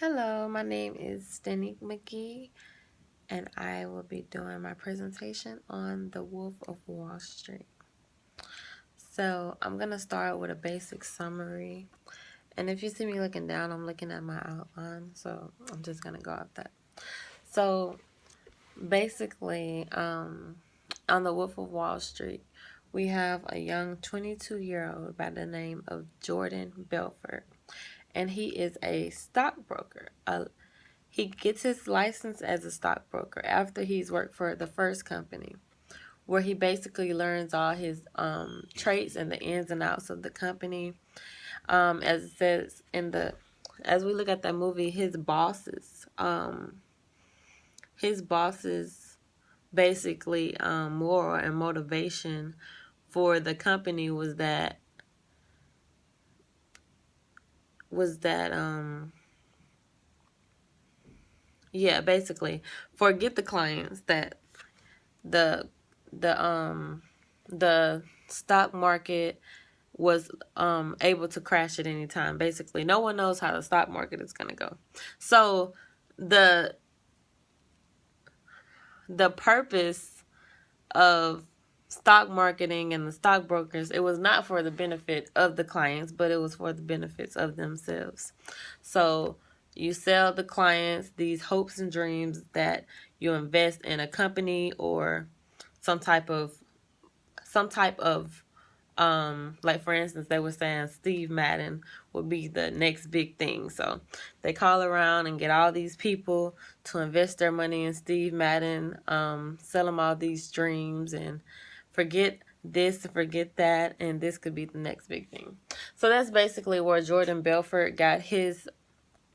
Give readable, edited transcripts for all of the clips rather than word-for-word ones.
Hello, my name is Stenique McGee, and I will be doing my presentation on The Wolf of Wall Street. So I'm going to start with a basic summary. And if you see me looking down, I'm looking at my outline, so I'm just going to go off that. So basically, on The Wolf of Wall Street, we have a young 22-year-old by the name of Jordan Belfort, and he is a stockbroker, he gets his license as a stockbroker after he's worked for the first company, where he basically learns all his traits and the ins and outs of the company. As it says as we look at that movie, his bosses basically moral and motivation for the company was that yeah, basically forget the clients that the the um the stock market was able to crash at any time. Basically, no one knows how the stock market is going to go. So the the purpose of stock marketing and the stockbrokers, it was not for the benefit of the clients, but it was for the benefits of themselves. So you sell the clients these hopes and dreams that you invest in a company or some type of like for instance, they were saying Steve Madden would be the next big thing. So they call around and get all these people to invest their money in Steve Madden, sell them all these dreams and forget this, forget that, and this could be the next big thing. So that's basically where Jordan Belfort got his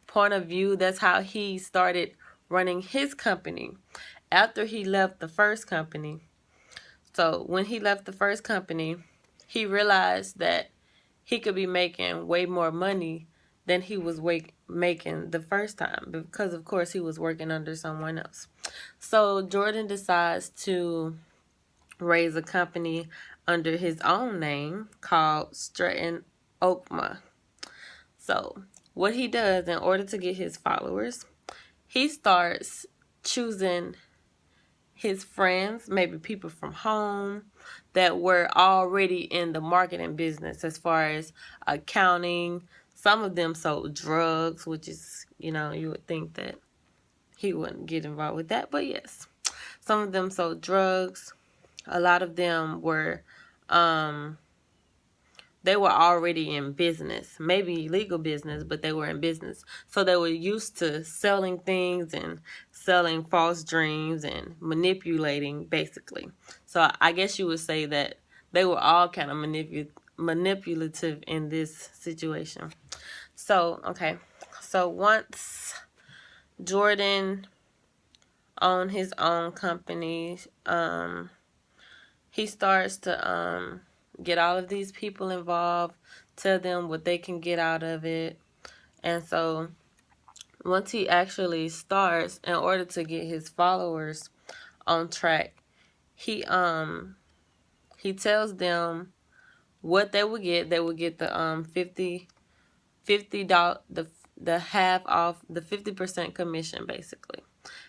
point of view. That's how he started running his company after he left the first company. So when he left the first company, he realized that he could be making way more money than he was making the first time because, of course, he was working under someone else. So Jordan decides to raise a company under his own name called Stratton Oakma. So what he does in order to get his followers, he starts choosing his friends, maybe people from home that were already in the marketing business as far as accounting. Some of them sold drugs, which is, you would think that he wouldn't get involved with that, but yes. Some of them sold drugs. A lot of them were they were already in business, maybe legal business, but they were in business. So they were used to selling things and selling false dreams and manipulating, basically. So I guess you would say that they were all kind of manipulative in this situation. So, okay. So once Jordan owned his own company, he starts to get all of these people involved, tell them what they can get out of it. And so once he actually starts, in order to get his followers on track, he tells them what they would get. They would get the $50 the half off, the 50% commission, basically.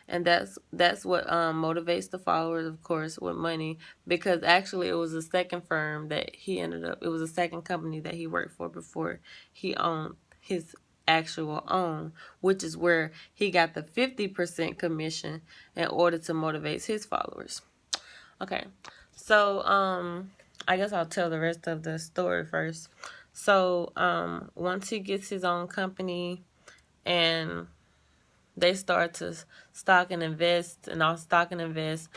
And that's what motivates the followers, of course, with money, because actually it was a second firm that it was a second company that he worked for before he owned his actual own, which is where he got the 50% commission in order to motivate his followers. Okay, so I guess I'll tell the rest of the story first. So once he gets his own company and they start to stock and invest and all stock and invest,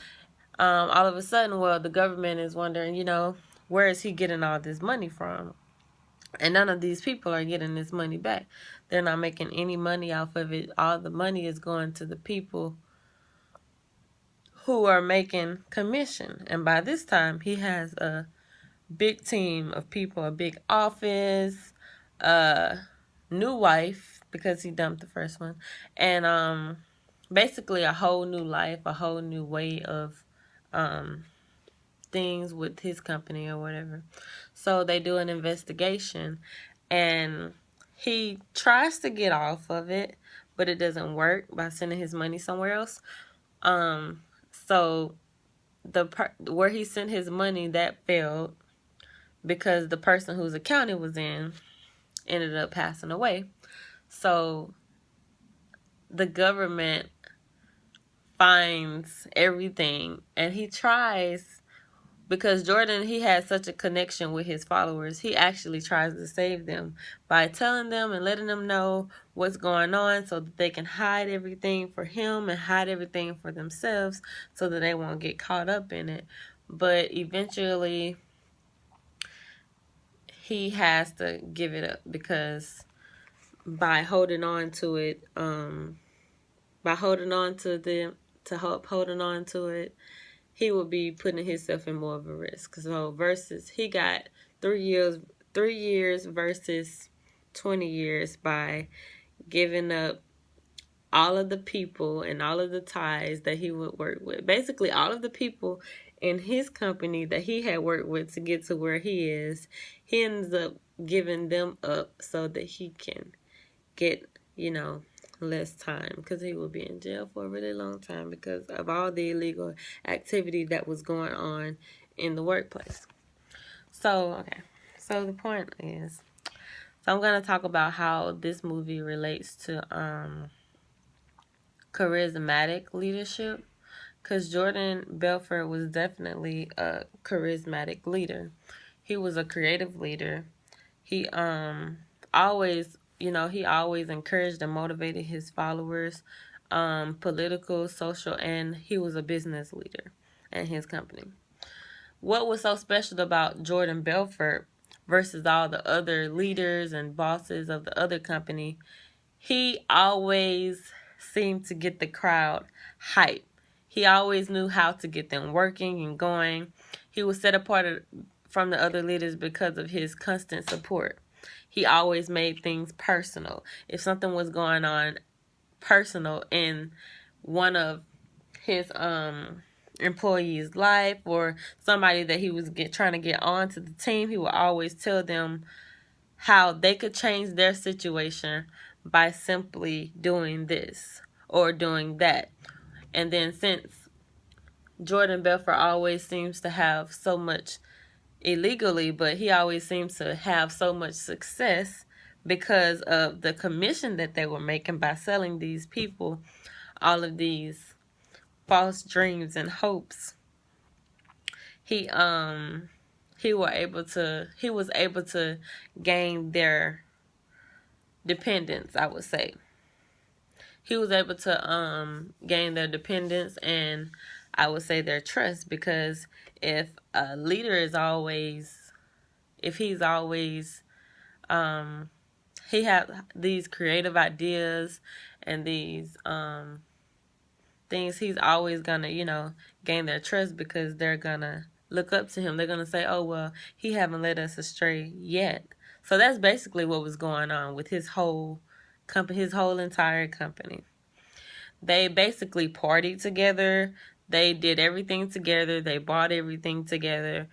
all of a sudden, well, the government is wondering, where is he getting all this money from? And none of these people are getting this money back. They're not making any money off of it. All the money is going to the people who are making commission. And by this time, he has a big team of people, a big office, a new wife because he dumped the first one, and basically a whole new life, a whole new way of things with his company or whatever. So they do an investigation, and he tries to get off of it, but it doesn't work by sending his money somewhere else. So where he sent his money, that failed because the person whose account it was in ended up passing away. So the government finds everything, and he tries, because Jordan, he had such a connection with his followers, he actually tries to save them by telling them and letting them know what's going on so that they can hide everything for him and hide everything for themselves so that they won't get caught up in it. But eventually he has to give it up, because by holding on to it, by holding on to them, holding on to it, he would be putting himself in more of a risk. So versus he got 3 years versus 20 years by giving up all of the people and all of the ties that he would work with. Basically, all of the people in his company that he had worked with to get to where he is, he ends up giving them up so that he can get, less time, because he will be in jail for a really long time because of all the illegal activity that was going on in the workplace. So, okay. So the point is, so I'm going to talk about how this movie relates to charismatic leadership, because Jordan Belfort was definitely a charismatic leader. He was a creative leader. He always, he always encouraged and motivated his followers, political, social, and he was a business leader in his company. What was so special about Jordan Belfort versus all the other leaders and bosses of the other company? He always seemed to get the crowd hype. He always knew how to get them working and going. He was set apart from the other leaders because of his constant support. He always made things personal. If something was going on personal in one of his employees' life, or somebody that he was trying to get onto the team, he would always tell them how they could change their situation by simply doing this or doing that. And then, since Jordan Belfort always seems to have so much illegally, but he always seems to have so much success because of the commission that they were making by selling these people all of these false dreams and hopes. He was able to gain their dependence, I would say. He was able to gain their dependence, and I would say their trust, because if a leader is always, if he's always, he has these creative ideas and these things, he's always gonna, gain their trust, because they're gonna look up to him. They're gonna say, oh, well, he haven't led us astray yet. So that's basically what was going on with his whole company, his whole entire company. They basically partied together. They did everything together. They bought everything together.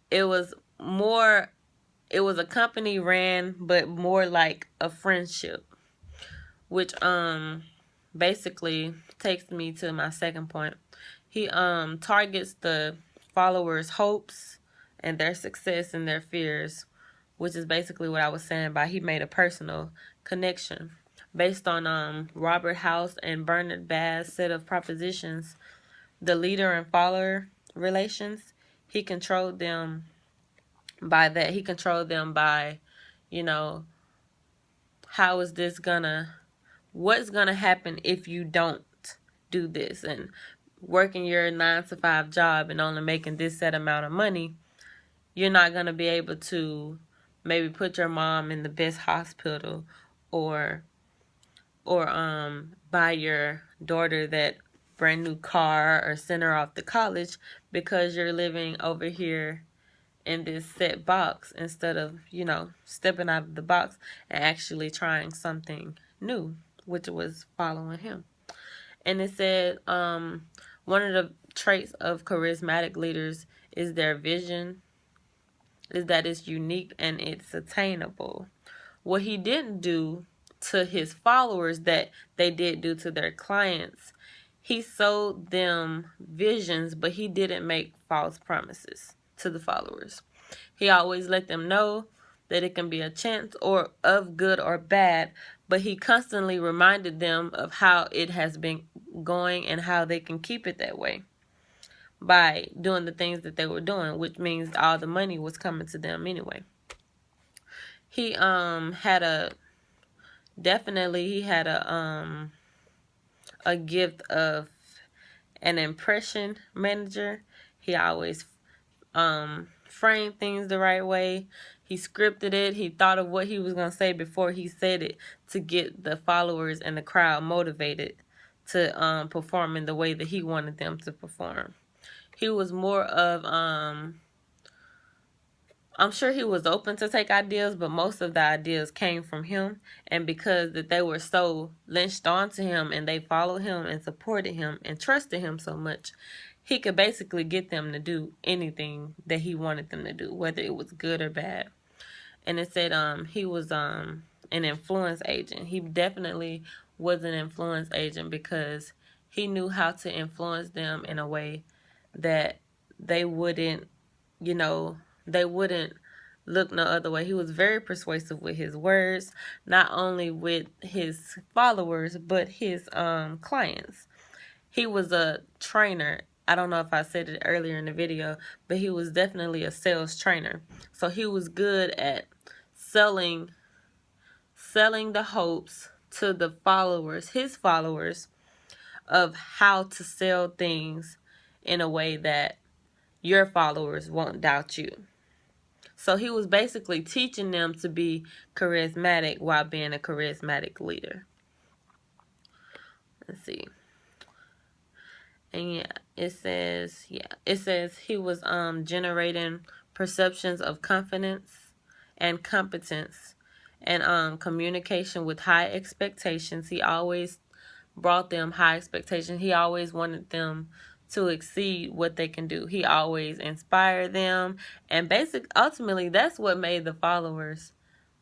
It was a company ran, but more like a friendship, which basically takes me to my second point. He targets the followers' hopes and their success and their fears, which is basically what I was saying by he made a personal connection. Based on Robert House and Bernard Bass' set of propositions, the leader and follower relations, he controlled them by that. He controlled them by, you know, what's gonna happen if you don't do this, and working your 9 to 5 job and only making this set amount of money, you're not gonna be able to maybe put your mom in the best hospital, or buy your daughter that brand new car, or send her off to college, because you're living over here in this set box, instead of, stepping out of the box and actually trying something new, which was following him. And it said one of the traits of charismatic leaders is their vision, is that it's unique and it's attainable. What he didn't do to his followers that they did do to their clients. He sold them visions, but he didn't make false promises to the followers. He always let them know that it can be a chance or of good or bad, but he constantly reminded them of how it has been going and how they can keep it that way by doing the things that they were doing, which means all the money was coming to them anyway. He had a definitely he had a gift of an impression manager. He always framed things the right way. He scripted it. He thought of what he was going to say before he said it to get the followers and the crowd motivated to perform in the way that he wanted them to perform. He was more of I'm sure he was open to take ideas, but most of the ideas came from him. And because that they were so lynched onto him and they followed him and supported him and trusted him so much, he could basically get them to do anything that he wanted them to do, whether it was good or bad. And it said he was an influence agent. He definitely was an influence agent because he knew how to influence them in a way that they wouldn't, they wouldn't look no other way. He was very persuasive with his words, not only with his followers, but his clients. He was a trainer. I don't know if I said it earlier in the video, but he was definitely a sales trainer. So he was good at selling the hopes to the followers, his followers, of how to sell things in a way that your followers won't doubt you. So he was basically teaching them to be charismatic while being a charismatic leader. Let's see. And it says he was generating perceptions of confidence and competence and communication with high expectations. He always brought them high expectations. He always wanted them to exceed what they can do. He always inspired them, and ultimately that's what made the followers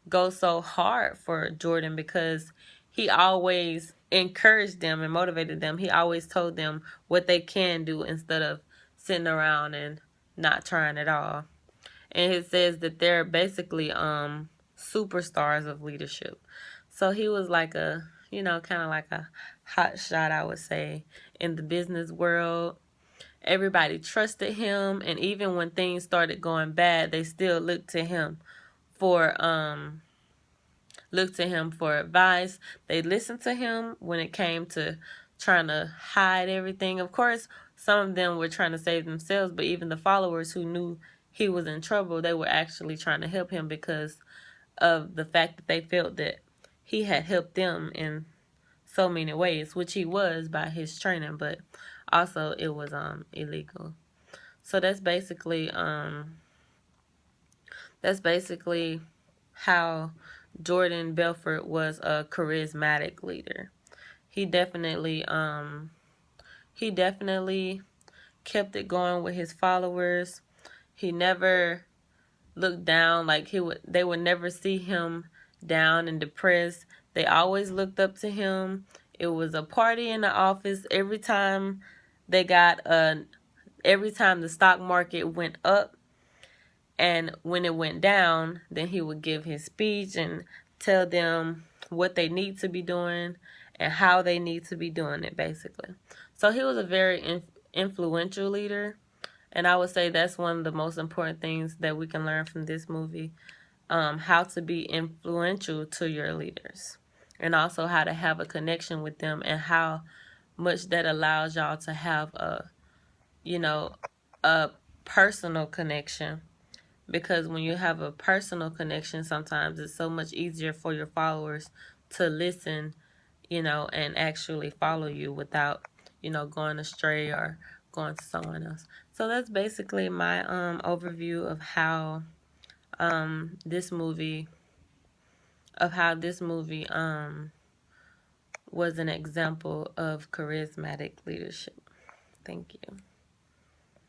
go so hard for Jordan, because he always encouraged them and motivated them. He always told them what they can do instead of sitting around and not trying at all. And it says that they're basically superstars of leadership. So he was like a, kind of like a hot shot, I would say, in the business world. Everybody trusted him, and even when things started going bad, they still looked to him for advice. They listened to him when it came to trying to hide everything. Of course, some of them were trying to save themselves, but even the followers who knew he was in trouble, they were actually trying to help him because of the fact that they felt that he had helped them in so many ways, which he was by his training, but also it was illegal. So that's basically how Jordan Belfort was a charismatic leader. He definitely kept it going with his followers. He never looked down. They would never see him down and depressed. They always looked up to him. It was a party in the office every time every time the stock market went up. And when it went down, then he would give his speech and tell them what they need to be doing and how they need to be doing it, basically. So he was a very influential leader. And I would say that's one of the most important things that we can learn from this movie, how to be influential to your leaders. And also how to have a connection with them and how much that allows y'all to have a personal connection. Because when you have a personal connection, sometimes it's so much easier for your followers to listen, and actually follow you without, going astray or going to someone else. So that's basically my overview of how this movie was an example of charismatic leadership. Thank you.